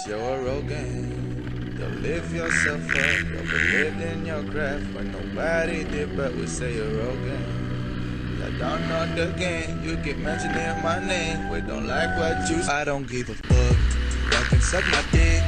you're arrogant. You'll lift yourself up, you believed in your craft when nobody did but we say you're arrogant. I don't know the game, you keep mentioning my name. We don't like what you say. I don't give a fuck, y'all can suck my dick.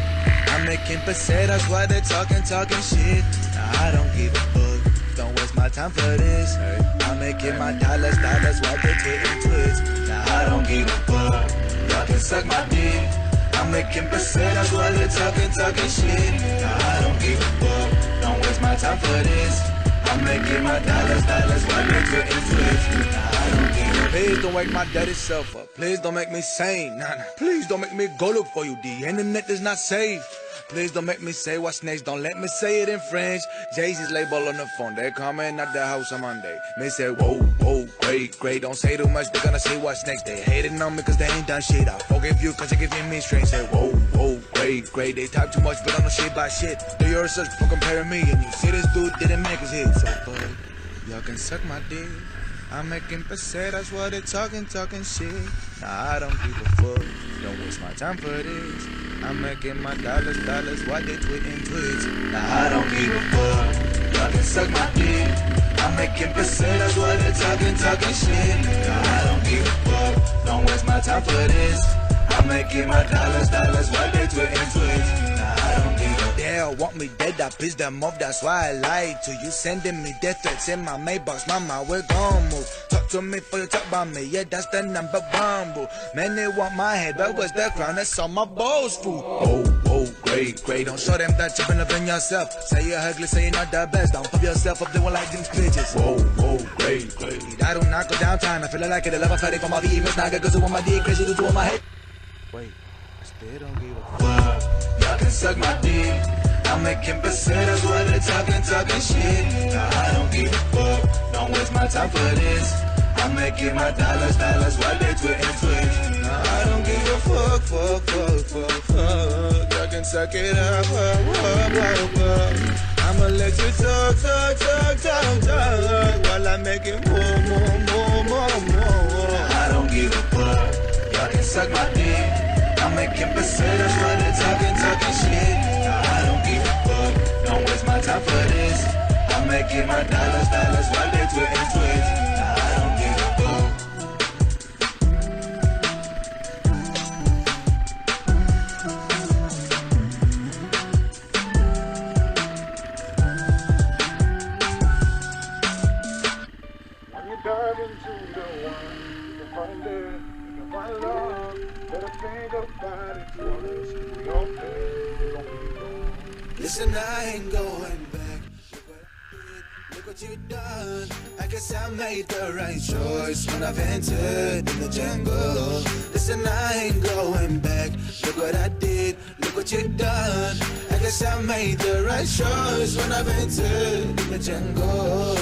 I'm making pesetas while they're talking shit. Nah, I don't give a fuck, don't waste my time for this. I'm making my dollars while they're tweeting tweets. Nah, I don't give a fuck, y'all can suck my dick. I'm making pesetas while they're talking shit. Nah, I don't give a fuck, don't waste my time for this. I'm making my dollars while they're tweeting tweets. Nah, I don't give a fuck. Please don't wake my daddy self up. Please don't make me sane. Nah. Please don't make me go look for you. The internet is not safe. Please don't make me say what's next. Don't let me say it in French. Jay-Z's label on the phone. They're coming at the house on Monday. Me say, whoa, whoa, great. Don't say too much. They're gonna say what's next. They hating on me cause they ain't done shit. I forgive you cause you're giving me strength. Say, whoa, great. They talk too much but don't know shit by shit. Do your research for comparing me. And you see this dude didn't make his hit. So fuck, y'all can suck my dick. I'm making pesetas while they're talking shit. Nah, I don't give a fuck. Don't waste my time for this. I'm making my dollars while they tweeting tweets. Nah, I don't give a fuck. Y'all can suck my dick. I'm making pesetas while they're talking shit. Nah, I don't give a fuck. Don't waste my time for this. I'm making my dollars while they tweeting tweets. Nah, I don't give a fuck. They all want me dead, I pissed them off, that's why I lied to you. Sending me death threats in my mailbox, mama, we're gon' move. Talk to me for you talk about me, yeah, that's the number one, boo. Man, they want my head, but where's the crown? That's all my balls, fool. Oh, great. Don't show them that you believe in yourself. Say you're ugly, say you're not the best. Don't pump yourself up, they won't like these bitches. Whoa, great. I do not go downtown, I feel like it. I love a fighting for my VMS, now I goes on my dick, crazy to on my head. Wait, I still don't give a fuck. Y'all can suck my dick. I'm making pesetas while they're talking shit. Nah, I don't give a fuck. Don't waste my time for this. I'm making my dollars while they're tweeting tweets. Nah, I don't give a fuck. Y'all can suck it up. I'ma let you talk while I'm making more. Nah, I don't give a fuck. Y'all can suck my dick. I'm making pesetas while they're talking shit. Nah, I don't give a fuck. Don't waste my time for this. I'm making my dollars while they're tweeting tweets. Nah, I don't give a fuck. When you dive into the wine, you can find it, you can find love. Better think about it twice. We all think. Listen, I ain't going back. Look what you done. I guess I made the right choice when I've entered in the jungle. Listen, I ain't going back. Look what I did. Look what you done. I guess I made the right choice when I've entered in the jungle.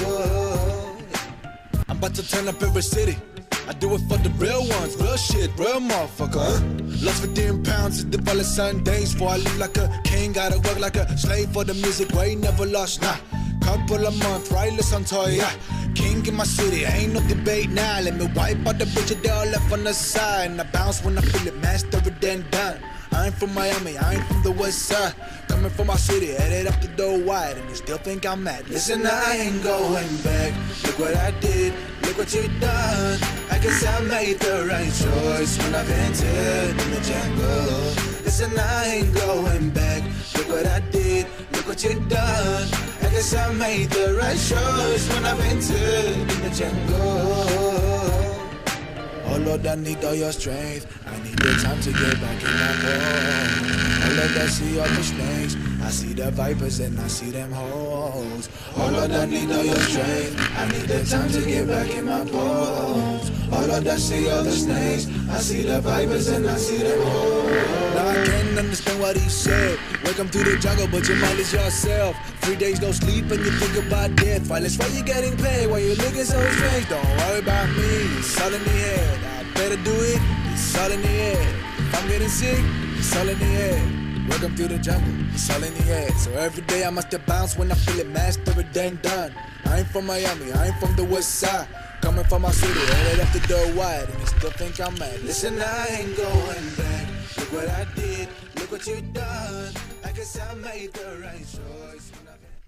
I'm about to turn up every city. I do it for the real ones, real shit, real motherfucker. Lost 15 pounds at the Valley Sundays. For I live like a king, gotta work like a slave for the music. Way never lost, nah. Couple of months, right? Listen to ya. King in my city, ain't no debate now. Let me wipe out the bitch they all left on the side. And I bounce when I feel it, master it then done. I ain't from Miami, I ain't from the west side. Coming from my city, headed up the door wide. And you still think I'm mad. Listen, I ain't going back. Look what I did, look what you done. I guess I made the right choice when I've entered in the jungle. Listen, I ain't going back. Look what I did, look what you done. I guess I made the right choice when I've entered in the jungle. Oh Lord, I need all your strength. I need the time to get back in my home. Oh Lord, I see all the snakes. I see the vipers and I see them hoes. Oh Lord, I need all your strength. I need the time to get back in my bones. Oh Lord, I see all the snakes. I see the vipers and I see them hoes. Now I can't understand what he said. Welcome to the jungle, but your mind is yourself. 3 days no sleep and you think about death. Violence, why you getting paid? Why you looking so strange? Don't worry about me, it's all in the head. I better do it, it's all in the head. If I'm getting sick, it's all in the head. Welcome to the jungle, it's all in the air. So every day I must bounce when I feel it, master it, then done. I ain't from Miami, I ain't from the west side. Coming from my city, headed up the door wide. And you still think I'm mad. Listen, I ain't going back. Look what I did, look what what you done. I guess I made the right choice when I